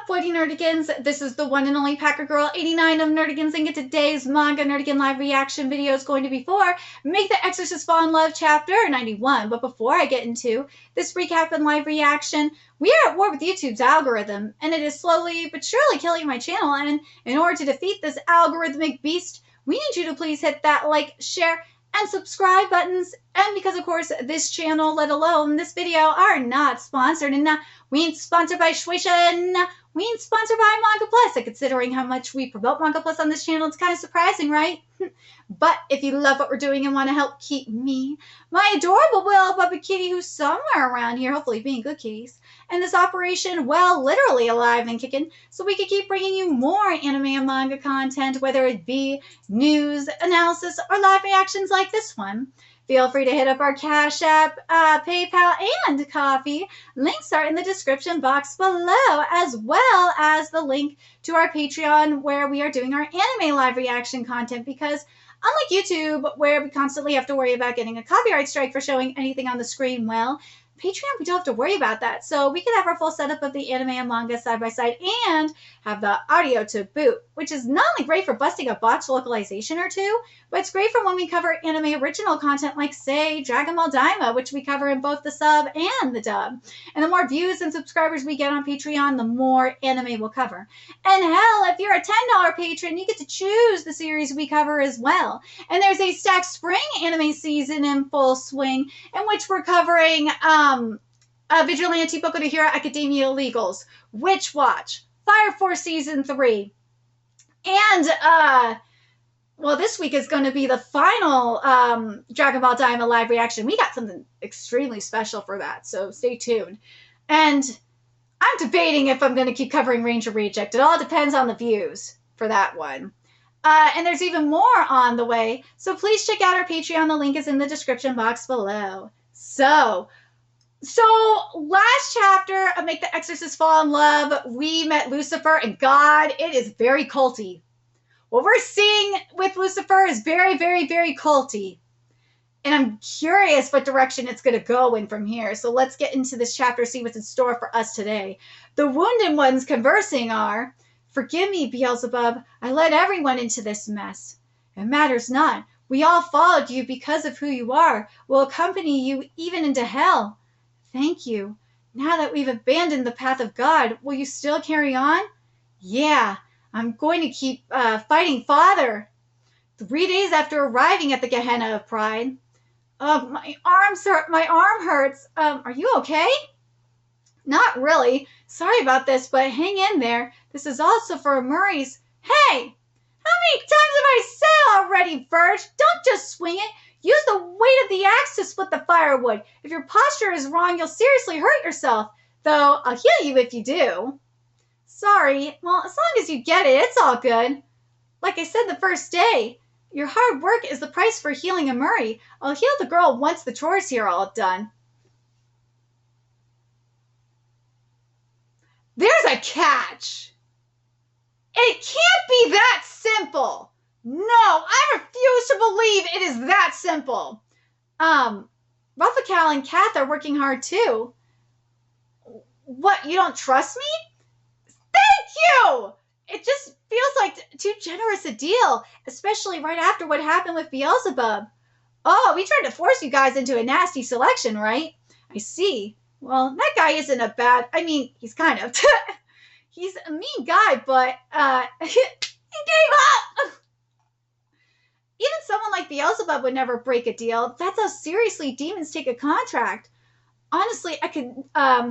Footy Nerdigans? This is the one and only Packer Girl 89 of Nerdigans, and today's Manga Nerdigan live reaction video is going to be for Make the Exorcist Fall in Love Chapter 91. But before I get into this recap and live reaction, we are at war with YouTube's algorithm, and it is slowly but surely killing my channel, and in order to defeat this algorithmic beast, we need you to please hit that like, share, and subscribe buttons. And because of course this channel, let alone this video, are not sponsored, and we ain't sponsored by Shueisha, we ain't sponsored by Manga Plus. And considering how much we promote Manga Plus on this channel, it's kind of surprising, right? But if you love what we're doing and want to help keep me, my adorable little puppy kitty who's somewhere around here, hopefully being good kitties, and this operation, well, literally alive and kicking, so we can keep bringing you more anime and manga content, whether it be news, analysis, or live reactions like this one. Feel free to hit up our Cash App, PayPal, and Coffee. Links are in the description box below, as well as the link to our Patreon, where we are doing our anime live reaction content, because unlike YouTube, where we constantly have to worry about getting a copyright strike for showing anything on the screen, well, Patreon, we don't have to worry about that. So we can have our full setup of the anime and manga side by side and have the audio to boot, which is not only great for busting a botched localization or two, but it's great for when we cover anime original content like, say, Dragon Ball Daima, which we cover in both the sub and the dub. And the more views and subscribers we get on Patreon, the more anime we'll cover. And hell, if you're a $10 patron, you get to choose the series we cover as well. And there's a stacked spring anime season in full swing, in which we're covering Vigilante Boku no Hero Academia Illegals, Witch Watch, Fire Force Season 3, and well, this week is going to be the final Dragon Ball Daima live reaction. We got something extremely special for that, so stay tuned. And I'm debating if I'm going to keep covering Ranger Reject. It all depends on the views for that one. And there's even more on the way, so please check out our Patreon. The link is in the description box below. So last chapter of Make the Exorcist Fall in Love, we met Lucifer, and God, it is very culty. What we're seeing with Lucifer is very, very, very culty. And I'm curious what direction it's going to go in from here. So let's get into this chapter, see what's in store for us today. The wounded ones conversing are, "Forgive me, Beelzebub, I led everyone into this mess. It matters not. We all followed you because of who you are. We'll accompany you even into hell. Thank you. Now that we've abandoned the path of God, will you still carry on?" "Yeah, I'm going to keep fighting Father." 3 days after arriving at the Gehenna of Pride. My arms hurt. My arm hurts. Are you okay?" "Not really. Sorry about this, but hang in there. This is also for Murray's." "Hey! How many times have I said already, Verge? Don't just swing it. Use the weight of the axe to split the firewood. If your posture is wrong, you'll seriously hurt yourself. Though, I'll heal you if you do." "Sorry. Well, as long as you get it, it's all good. Like I said the first day, your hard work is the price for healing a Murray. I'll heal the girl once the chores here are all done." There's a catch. It can't be that simple. No, I refuse to believe it is that simple. Raphael and Kath are working hard too. What, you don't trust me? Thank you! It just feels like too generous a deal, especially right after what happened with Beelzebub. "Oh, we tried to force you guys into a nasty selection, right? I see. Well, that guy isn't a bad, I mean, he's kind of, he's a mean guy, but, he gave up." Even someone like Beelzebub would never break a deal. That's how seriously demons take a contract. Honestly, I could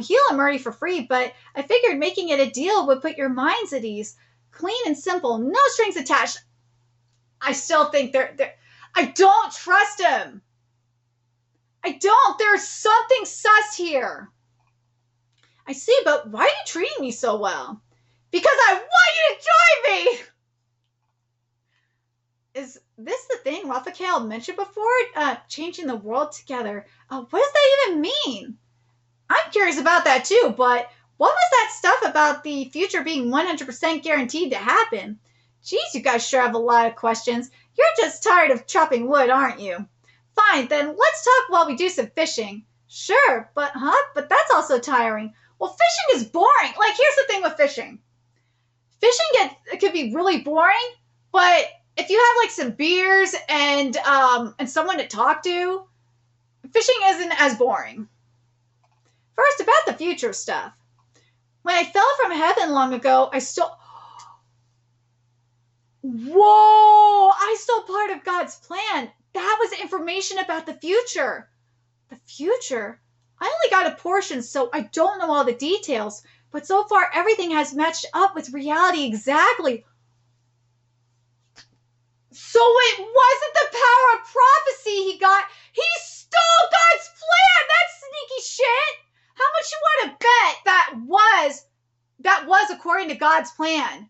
heal a Murray for free, but I figured making it a deal would put your minds at ease. Clean and simple, no strings attached. I still think I don't trust him. I don't. There's something sus here. "I see, but why are you treating me so well?" "Because I want you to join me!" Is this the thing Raphael mentioned before? Changing the world together. What does that even mean? I'm curious about that too, but what was that stuff about the future being 100% guaranteed to happen? Geez, you guys sure have a lot of questions. You're just tired of chopping wood, aren't you? Fine, then let's talk while we do some fishing. Sure, but that's also tiring. Well, fishing is boring. Like, here's the thing with fishing. It could be really boring, but if you have like some beers and someone to talk to, fishing isn't as boring. First, about the future stuff. When I fell from heaven long ago, I stole part of God's plan. That was information about the future. The future? I only got a portion, so I don't know all the details. But so far, everything has matched up with reality exactly. So it wasn't the power of prophecy he got. He stole God's plan. That's sneaky shit. How much you want to bet that was according to God's plan?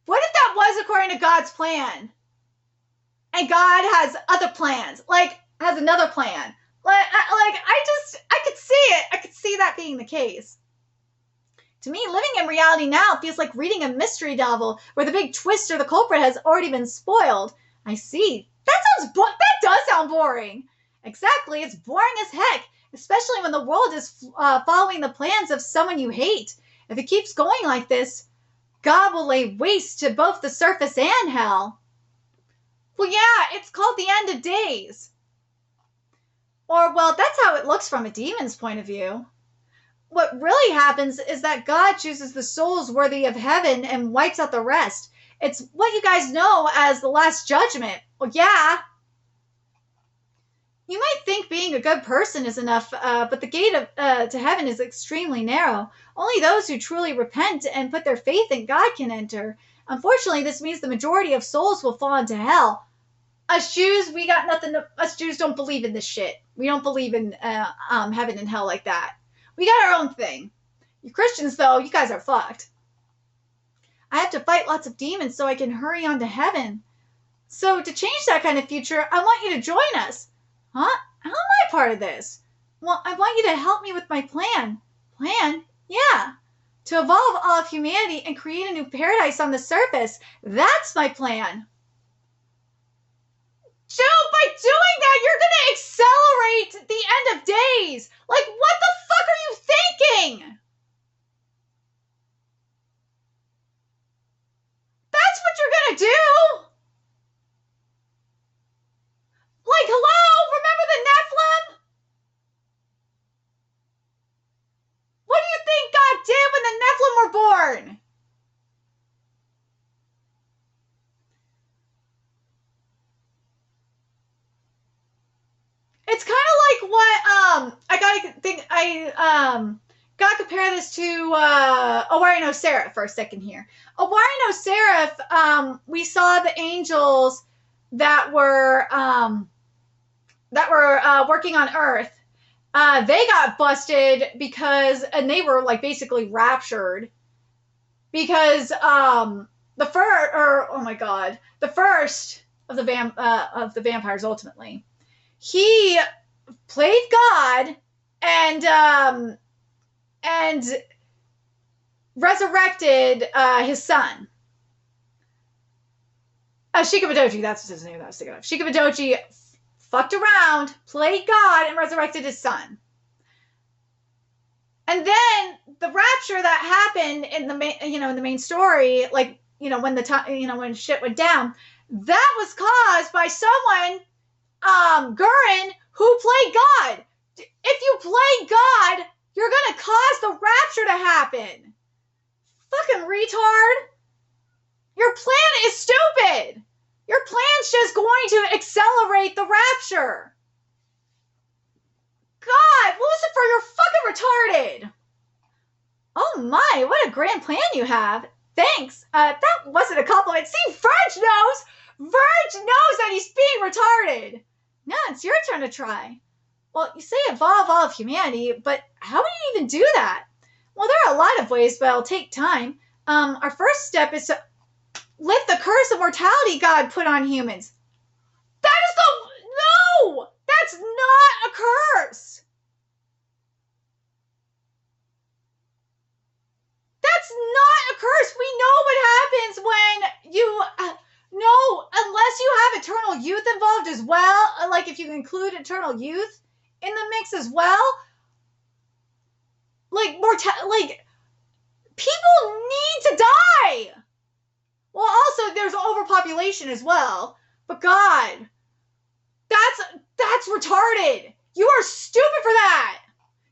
What if that was according to God's plan? And God has other plans, like has another plan. I could see it. I could see that being the case. To me, living in reality now feels like reading a mystery novel where the big twist or the culprit has already been spoiled. I see. That does sound boring. Exactly. It's boring as heck, especially when the world is following the plans of someone you hate. If it keeps going like this, God will lay waste to both the surface and hell. Well, yeah, it's called the end of days. Or, well, that's how it looks from a demon's point of view. What really happens is that God chooses the souls worthy of heaven and wipes out the rest. It's what you guys know as the Last Judgment. Well, yeah. You might think being a good person is enough, but the gate to heaven is extremely narrow. Only those who truly repent and put their faith in God can enter. Unfortunately, this means the majority of souls will fall into hell. Us Jews, we got nothing. Us Jews don't believe in this shit. We don't believe in heaven and hell like that. We got our own thing. You Christians, though, you guys are fucked. I have to fight lots of demons so I can hurry on to heaven. So to change that kind of future, I want you to join us. Huh? How am I part of this? Well, I want you to help me with my plan. Plan? Yeah. To evolve all of humanity and create a new paradise on the surface. That's my plan. Joe, by doing that, you're going to accelerate the end of days. Like, what the fuck are you thinking? That's what you're going to do? Like, hello? Remember the Nephilim? What do you think God did when the Nephilim were born? It's kind of like what gotta compare this to Owari no Seraph for a second here. Owari no Seraph, we saw the angels that were working on Earth. They got busted and they were like basically raptured because the first of the vampires ultimately. He played God and resurrected his son. Shikamadoji, that's his name that I was thinking of. Shikamadoji fucked around, played God, and resurrected his son. And then the rapture that happened in the main story, like when shit went down, that was caused by someone. Gurren, who played God. If you play God, you're gonna cause the rapture to happen. Fucking retard. Your plan is stupid. Your plan's just going to accelerate the rapture. God, Lucifer, you're fucking retarded. Oh my, what a grand plan you have. Thanks. That wasn't a compliment. See, Verge knows. Verge knows that he's being retarded. No, it's your turn to try. Well, you say evolve all of humanity, but how would you even do that? Well, there are a lot of ways, but it'll take time. Our first step is to lift the curse of mortality God put on humans. No! That's not a curse! That's not a curse! We know what happens when you... No, unless you have eternal youth involved as well, like if you include eternal youth in the mix as well, like, people need to die. Well, also, there's overpopulation as well. But God, that's retarded. You are stupid for that.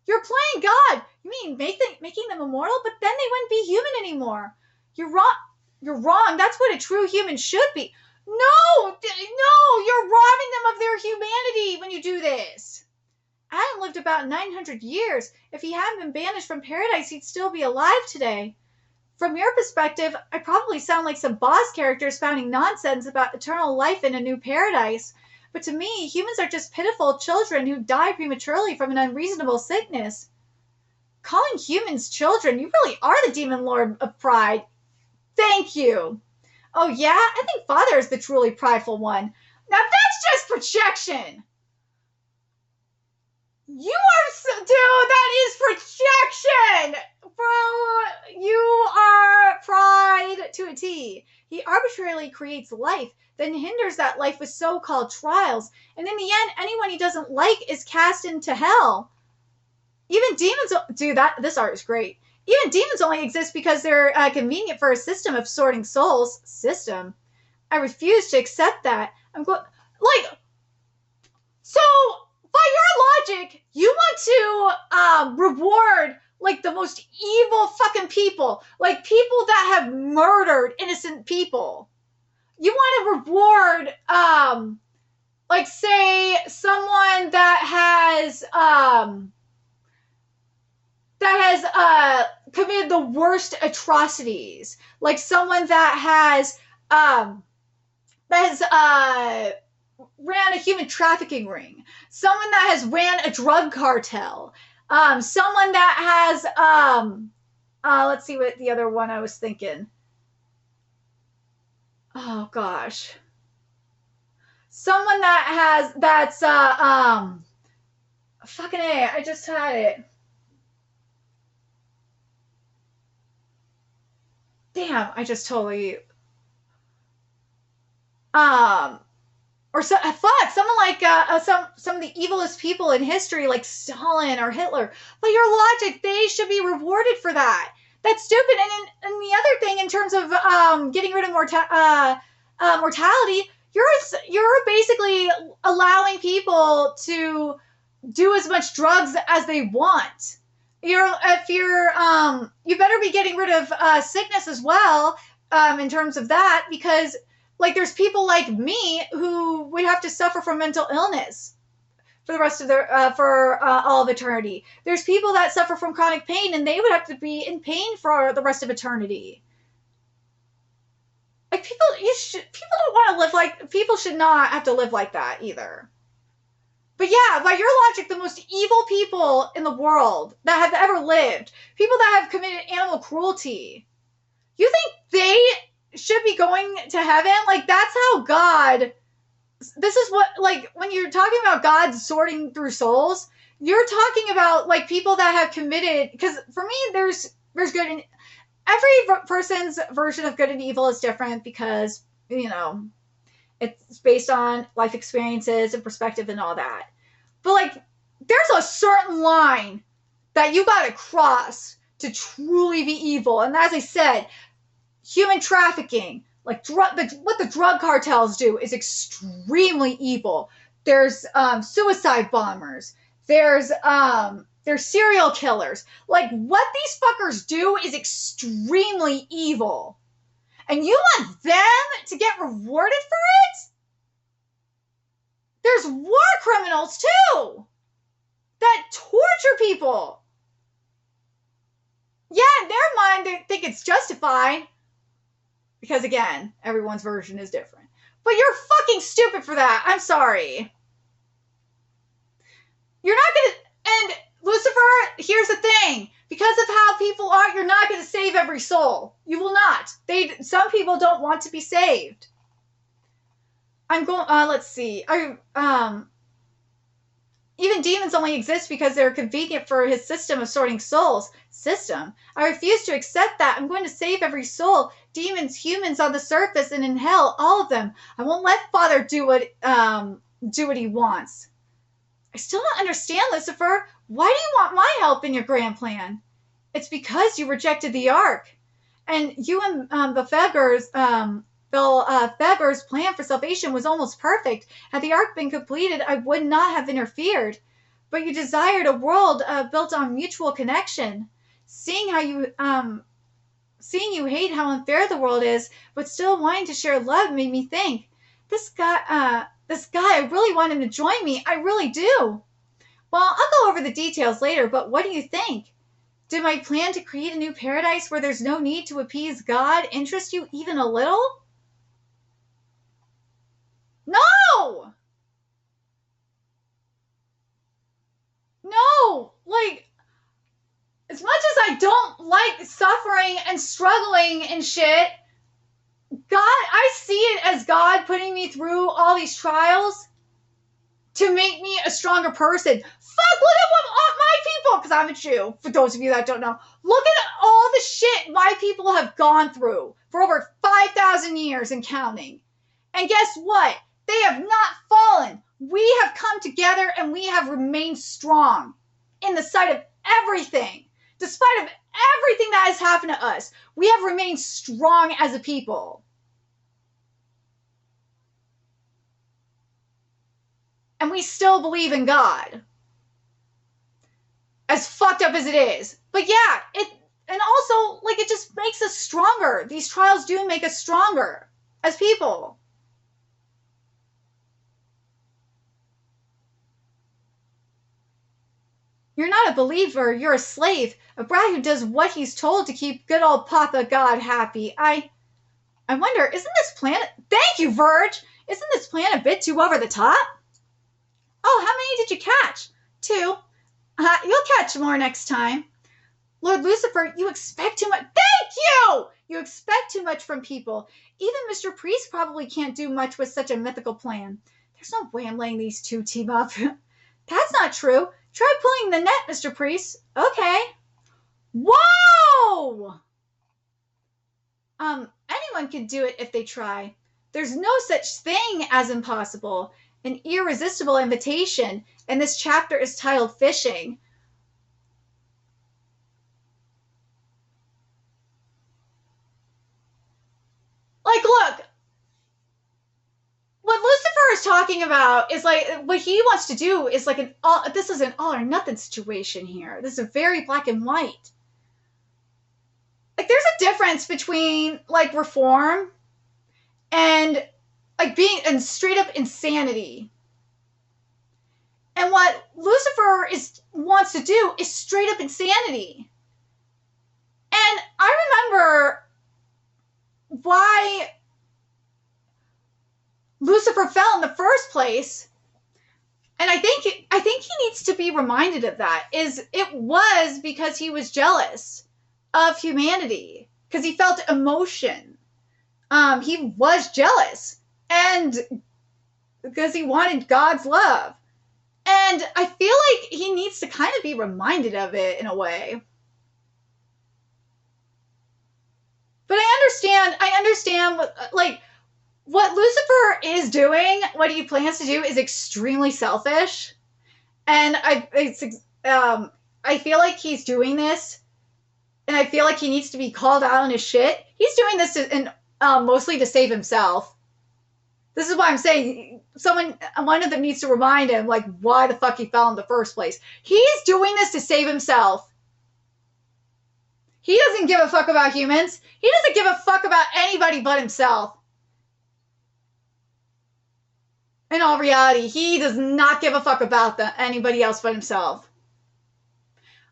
You're playing God. You mean making them immortal? But then they wouldn't be human anymore. You're wrong. You're wrong. That's what a true human should be. No, you're robbing them of their humanity when you do this. Adam lived about 900 years. If he hadn't been banished from paradise, he'd still be alive today. From your perspective, I probably sound like some boss character spouting nonsense about eternal life in a new paradise. But to me, humans are just pitiful children who die prematurely from an unreasonable sickness. Calling humans children, you really are the demon lord of pride. Thank you. Oh yeah? I think Father is the truly prideful one. Now that's just projection. You are... Dude, that is projection! Bro, you are pride to a T. He arbitrarily creates life, then hinders that life with so-called trials, and in the end, anyone he doesn't like is cast into hell. Even demons... Dude, this art is great. Even demons only exist because they're convenient for a system of sorting souls. System? I refuse to accept that. I'm going... Like... So, by your logic, you want to reward... like the most evil fucking people, like people that have murdered innocent people. You want to reward, like say someone that has committed the worst atrocities, like someone that has ran a human trafficking ring, someone that has ran a drug cartel. Someone that has, let's see what the other one I was thinking. Oh, gosh. Someone that's, fucking A, I just had it. Damn, I just totally, or so, someone like some of the evilest people in history, like Stalin or Hitler. By your logic, they should be rewarded for that. That's stupid. And the other thing, in terms of getting rid of mortality, you're basically allowing people to do as much drugs as they want. You better be getting rid of sickness as well, in terms of that, because. Like, there's people like me who would have to suffer from mental illness for the rest of all of eternity. There's people that suffer from chronic pain, and they would have to be in pain for the rest of eternity. Like, people don't want to live like... People should not have to live like that, either. But yeah, by your logic, the most evil people in the world that have ever lived, people that have committed animal cruelty, you think they... should be going to heaven? Like, that's how God... This is what, like, when you're talking about God sorting through souls, you're talking about, like, people that have committed... Because, for me, there's good and... Every person's version of good and evil is different because, you know, it's based on life experiences and perspective and all that. But, like, there's a certain line that you gotta cross to truly be evil. And as I said... Human trafficking, like what the drug cartels do, is extremely evil. There's suicide bombers. There's serial killers. Like, what these fuckers do is extremely evil. And you want them to get rewarded for it? There's war criminals too that torture people. Yeah, in their mind, they think it's justified. Because, again, everyone's version is different. But you're fucking stupid for that. I'm sorry. You're not going to... And, Lucifer, here's the thing. Because of how people are, you're not going to save every soul. You will not. Some people don't want to be saved. I'm going... let's see. Even demons only exist because they're convenient for his system of sorting souls. System? I refuse to accept that. I'm going to save every soul. Demons, humans on the surface and in hell, all of them. I won't let Father do what he wants. I still don't understand, Lucifer. Why do you want my help in your grand plan? it's because you rejected the ark. And you and Bill Feber's plan for salvation was almost perfect. Had the ark been completed, I would not have interfered. But you desired a world built on mutual connection. Seeing you hate how unfair the world is, but still wanting to share love made me think, this guy, I really want him to join me. I really do. Well, I'll go over the details later, but what do you think? Did my plan to create a new paradise where there's no need to appease God interest you even a little? No! No! Like, as much as I don't like suffering and struggling and shit, God, I see it as God putting me through all these trials to make me a stronger person. Fuck, look at what my people, because I'm a Jew, for those of you that don't know, look at all the shit my people have gone through for over 5,000 years and counting. And guess what? They have not fallen. We have come together and we have remained strong in the sight of everything. Despite of everything that has happened to us, we have remained strong as a people. And we still believe in God. As fucked up as it is. But yeah, and also, like, it just makes us stronger. These trials do make us stronger as people. You're not a believer, you're a slave. A brat who does what he's told to keep good old Papa God happy. I wonder, isn't this plan... Thank you, Verge! Isn't this plan a bit too over the top? Oh, how many did you catch? 2. You'll catch more next time. Lord Lucifer, you expect too much. Thank you! You expect too much from people. Even Mr. Priest probably can't do much with such a mythical plan. There's no way I'm letting these two team up. That's not true. Try pulling the net, Mr. Priest. Okay. Whoa! Anyone can do it if they try. There's no such thing as impossible. An irresistible invitation, and this chapter is titled Fishing. Like, look, what Lucifer is talking about is like, what he wants to do is like this is an all or nothing situation here. This is very black and white. Like, there's a difference between, like, reform and like being in straight up insanity. And what Lucifer wants to do is straight up insanity. And I remember why Lucifer fell in the first place. And I think he needs to be reminded of that. It was because he was jealous of humanity. Because he felt emotion. He was jealous. And because he wanted God's love. And I feel like he needs to kind of be reminded of it in a way. But I understand what Lucifer is doing, what he plans to do is extremely selfish. And I feel like he's doing this, and I feel like he needs to be called out on his shit. He's doing this mostly to save himself. This is why I'm saying one of them needs to remind him, like, why the fuck he fell in the first place. He's doing this to save himself. He doesn't give a fuck about humans. He doesn't give a fuck about anybody but himself. In all reality, he does not give a fuck about anybody else but himself.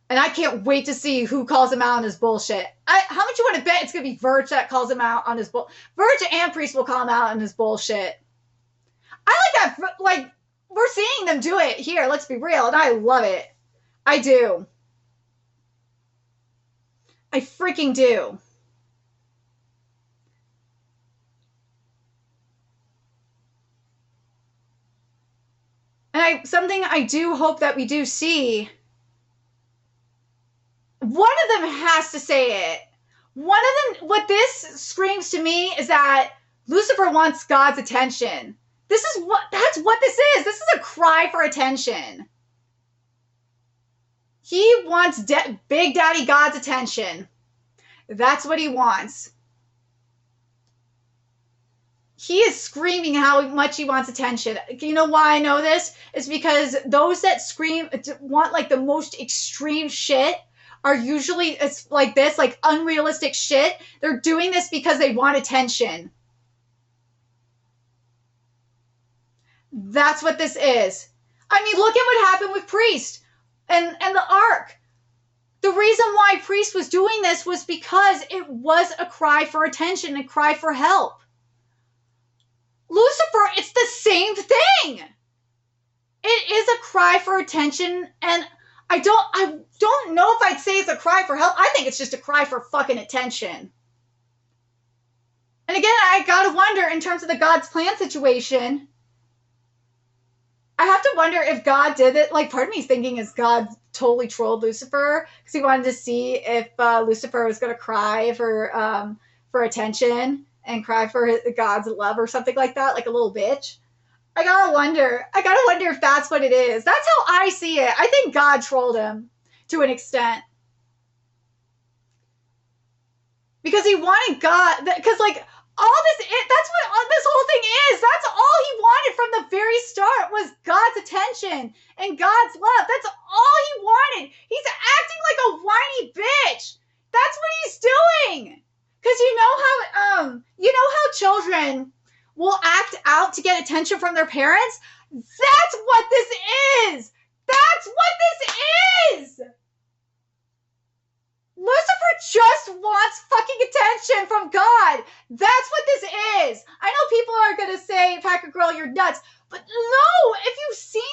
And I can't wait to see who calls him out on his bullshit. How much you want to bet it's going to be Verge that calls him out on his bullshit? Verge and Priest will call him out on his bullshit. I like that. Like, we're seeing them do it here. Let's be real. And I love it. I do. I freaking do. And something I do hope that we do see. One of them has to say it. One of them, what this screams to me is that Lucifer wants God's attention. That's what this is. This is a cry for attention. He wants Big Daddy God's attention. That's what he wants. He is screaming how much he wants attention. You know why I know this? It's because those that scream want like the most extreme shit are usually it's like this, like unrealistic shit. They're doing this because they want attention. That's what this is. I mean, look at what happened with Priest and the Ark. The reason why Priest was doing this was because it was a cry for attention, a cry for help. Lucifer, it's the same thing. It is a cry for attention, and I don't know if I'd say it's a cry for help. I think it's just a cry for fucking attention. And again, I gotta wonder, in terms of the God's plan situation, I have to wonder if God did it. Like, part of me is thinking, is God totally trolled Lucifer because he wanted to see if Lucifer was gonna cry for attention and cry for God's love or something like that, like a little bitch. I gotta wonder if that's what it is. That's how I see it. I think God trolled him to an extent. Because he wanted God, because like all this, that's what this whole thing is. That's all he wanted from the very start was God's attention and God's love. That's all he wanted. He's acting like a whiny bitch. That's what he's doing. Because you know how children will act out to get attention from their parents? That's what this is. That's what this is. Lucifer just wants fucking attention from God. That's what this is. I know people are going to say, Packer Girl, you're nuts. But no, if you've seen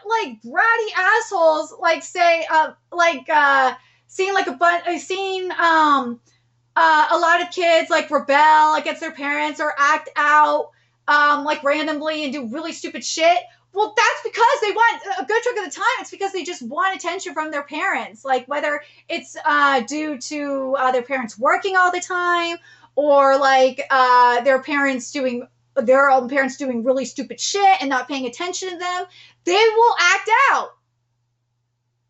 like bratty assholes, like say, seen a lot of kids like rebel against their parents or act out like randomly and do really stupid shit. Well, that's because they want a good chunk of the time. It's because they just want attention from their parents. Like whether it's due to their parents working all the time or like their own parents doing really stupid shit and not paying attention to them, they will act out.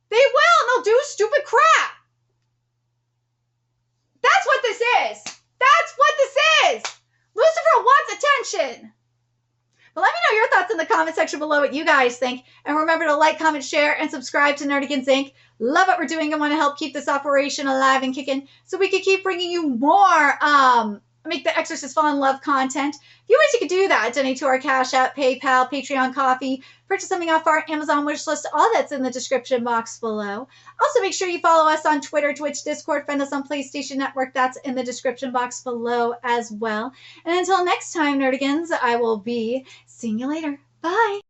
They will. And they'll do stupid crap. That's what this is. That's what this is. Lucifer wants attention. But let me know your thoughts in the comment section below what you guys think. And remember to like, comment, share, and subscribe to Nerdigans Inc. Love what we're doing and want to help keep this operation alive and kicking so we can keep bringing you more Make the Exorcist Fall in Love content. If you wish you could do that, donate to our Cash App, PayPal, Patreon, Coffee, purchase something off our Amazon wish list, all that's in the description box below. Also, make sure you follow us on Twitter, Twitch, Discord, find us on PlayStation Network, that's in the description box below as well. And until next time, Nerdigans, I will be seeing you later. Bye!